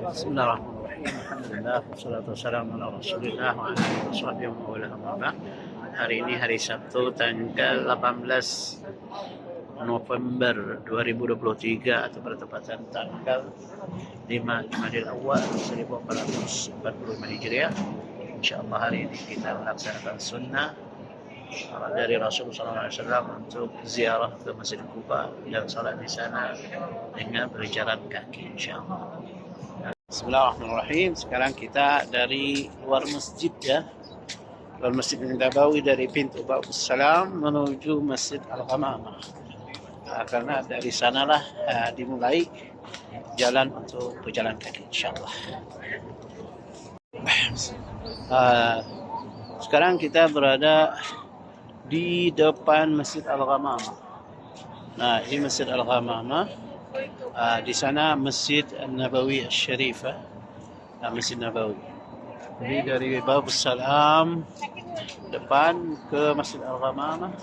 Bismillahirrahmanirrahim. Alhamdulillah, wassalatu wassalamu ala Rasulillah wa ala alihi washabbihi wa wala amma. Hari ini hari Sabtu tanggal 18 November 2023 atau bertepatan tanggal 5 Jumadil Awal 1445 Hijriah. Insyaallah hari ini kita melaksanakan sunnah dari Rasulullah SAW untuk ziarah ke Masjid Quba dan salat di sana dengan berjalan kaki insyaallah. Bismillahirrahmanirrahim. Sekarang kita dari luar masjid ya. Luar Masjid Nabawi dari pintu Babus Salam menuju Masjid Al-Ghamamah. Karena dari sanalah dimulai jalan untuk berjalan kaki insyaallah. Sekarang kita berada di depan Masjid Al-Ghamamah. Nah, ini Masjid Al-Ghamamah. Di sana Masjid Nabawi Syarifah, Masjid Nabawi. Jadi dari Babus Salam depan ke Masjid Al-Ghamamah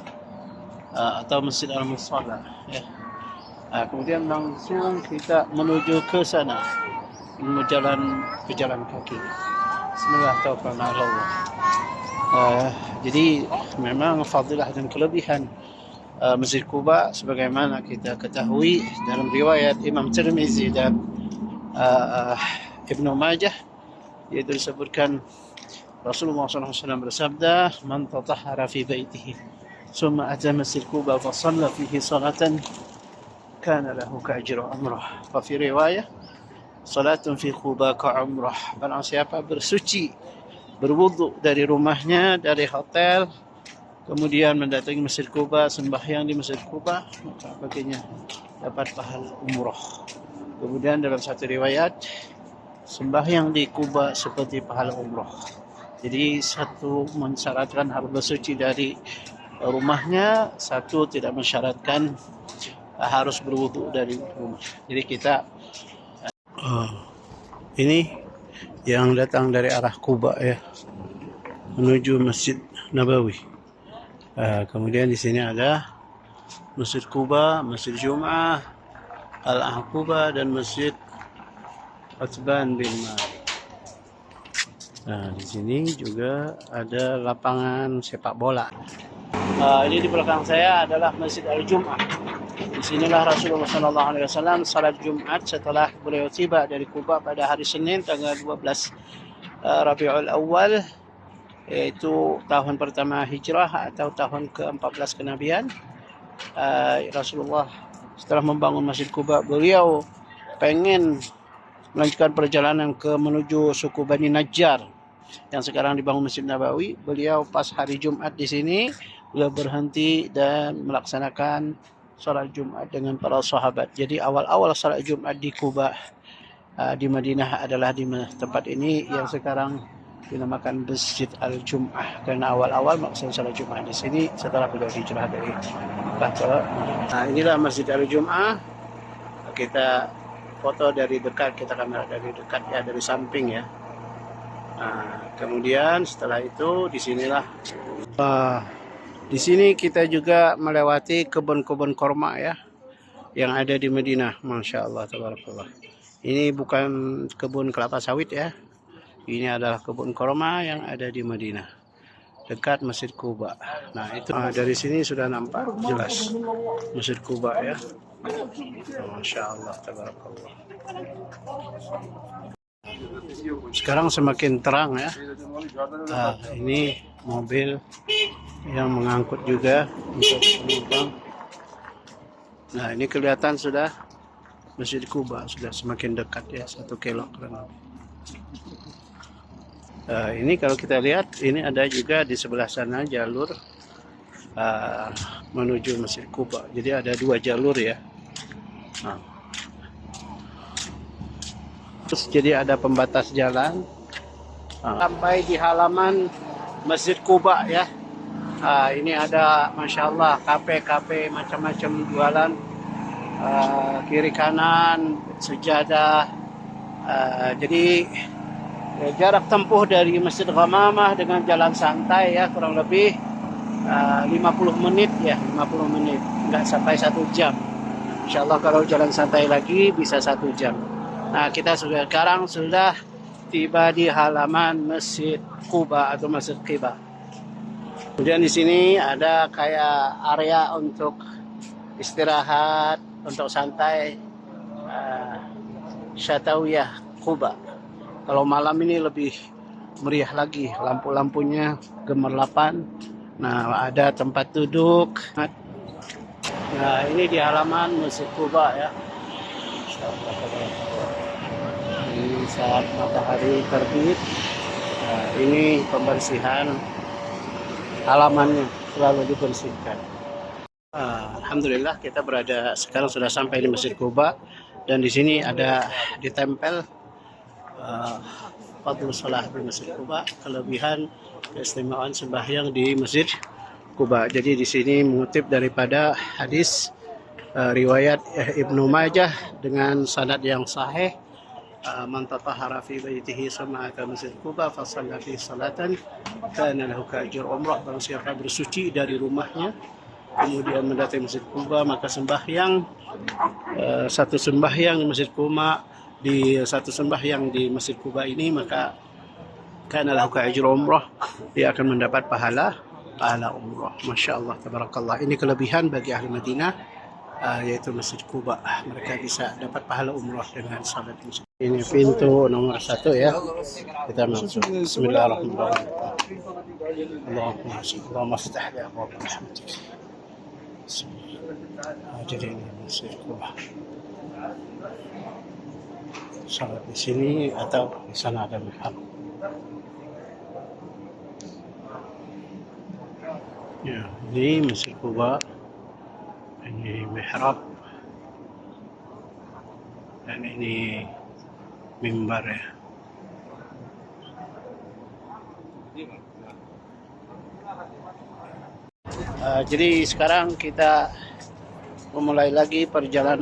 atau Masjid Al-Musalla ya. Kemudian langsung kita menuju ke sana, berjalan kaki. Bismillahirrahmanirrahim. Jadi memang fadilah dan kelebihan Masjid Quba sebagaimana kita ketahui dalam riwayat Imam Tirmizi dan Ibnu Majah, yaitu disebutkan Rasulullah SAW bersabda, "Man tatahhara fi baitihi, summa ata Masjid Quba fa shalla fihi salatan, kana lahu ka'ajri umrah." Wa fi riwayah, "Salatun fi Quba ka umrah." Barang siapa bersuci, berwudu dari rumahnya, dari hotel, kemudian mendatangi Masjid Quba, sembahyang di Masjid Quba, maka baginya dapat pahala umroh. Kemudian dalam satu riwayat, sembahyang di Quba seperti pahala umroh. Jadi satu mensyaratkan harus bersuci dari rumahnya, satu tidak mensyaratkan harus berwudu dari rumah. Jadi kita ini yang datang dari arah Quba ya, menuju Masjid Nabawi. Kemudian di sini ada Masjid Quba, Masjid Jum'ah, Al-Aqubah dan Masjid Utsman bin Malik. Nah, di sini juga ada lapangan sepak bola. Ini di belakang saya adalah Masjid Al-Jum'ah. Di sinilah Rasulullah SAW salat Jumat setelah beliau tiba dari Quba pada hari Senin tanggal 12 Rabiul Awal, yaitu tahun pertama hijrah atau tahun ke-14 kenabian. Rasulullah setelah membangun Masjid Quba, beliau pengen melanjutkan perjalanan menuju suku Bani Najjar yang sekarang dibangun Masjid Nabawi. Beliau pas hari Jumat di sini, beliau berhenti dan melaksanakan salat Jumat dengan para sahabat. Jadi awal-awal salat Jumat di Quba di Madinah adalah di tempat ini yang sekarang dinamakan Masjid Al-Jum'ah, karena awal-awal melaksanakan salat Jumat di sini setelah beliau hijrah dari Mekah ke Madinah. Nah, inilah Masjid Al-Jum'ah. Kita foto dari dekat, kita kamera dari dekat ya, dari samping ya. Nah, kemudian setelah itu di sinilah di sini kita juga melewati kebun-kebun korma ya yang ada di Madinah. Masya Allah, tabarakallah. Ini bukan kebun kelapa sawit ya. Ini adalah kebun korma yang ada di Madinah, dekat Masjid Quba. Nah, itu dari sini sudah nampak jelas Masjid Quba ya. Masya Allah, tabarakallah. Sekarang semakin terang ya. Ini mobil yang mengangkut juga untuk penumpang. Nah, ini kelihatan sudah Masjid Quba sudah semakin dekat ya, 1 kilo kurang. Ini kalau kita lihat, ini ada juga di sebelah sana jalur menuju Masjid Quba. Jadi ada 2 jalur ya. Terus jadi ada pembatas jalan sampai di halaman Masjid Quba ya. Ini ada Masya Allah kafe-kafe macam-macam jualan, kiri kanan sejadah. Jadi jarak tempuh dari Masjid Ghamamah dengan jalan santai ya kurang lebih 50 menit ya, 50 menit, nggak sampai 1 jam. Insyaallah kalau jalan santai lagi bisa 1 jam. Nah, kita sekarang sudah tiba di halaman Masjid Quba atau Masjid Quba. Kemudian di sini ada kayak area untuk istirahat, untuk santai, Syatawiyah Quba. Kalau malam ini lebih meriah lagi, lampu-lampunya gemerlapan. Nah, ada tempat duduk. Nah, ini di halaman Masjid Quba ya. Ini saat matahari terbit. Nah, ini pembersihan halamannya selalu dibersihkan. Alhamdulillah kita berada sekarang sudah sampai di Masjid Quba dan di sini ada ditempel fadlus shalah di Masjid Quba, kelebihan keistimewaan sembahyang di Masjid Quba. Jadi di sini mengutip daripada hadis riwayat Ibnu Majah dengan sanad yang sahih, man tatahhara fi baitihi summa ata Masjid Quba fa shalla fi salatan kana lahu ka'ajr umrah. Barang siapa bersuci dari rumahnya kemudian mendatangi Masjid Quba maka sembahyang satu sembahyang di Masjid Quba, di satu sembahyang di Masjid Quba ini maka kana lahu ka'ajr umrah, dia akan mendapat pahala umrah. Masya Allah, tabarakallah. Ini kelebihan bagi ahli Madinah, yaitu Masjid Quba. Mereka bisa dapat pahala umrah dengan salat di masjid. Ini pintu nomor 1 ya. Kita masuk. Bismillahirrahmanirrahim. Allahumma ftah li abwaab rahmatik. Jadi ini Masjid Quba. Salat di sini atau di sana ada mihrab. Ya, ini Masjid Quba. Ini mihrab dan ini mimbar ya. Jadi sekarang kita memulai lagi perjalanan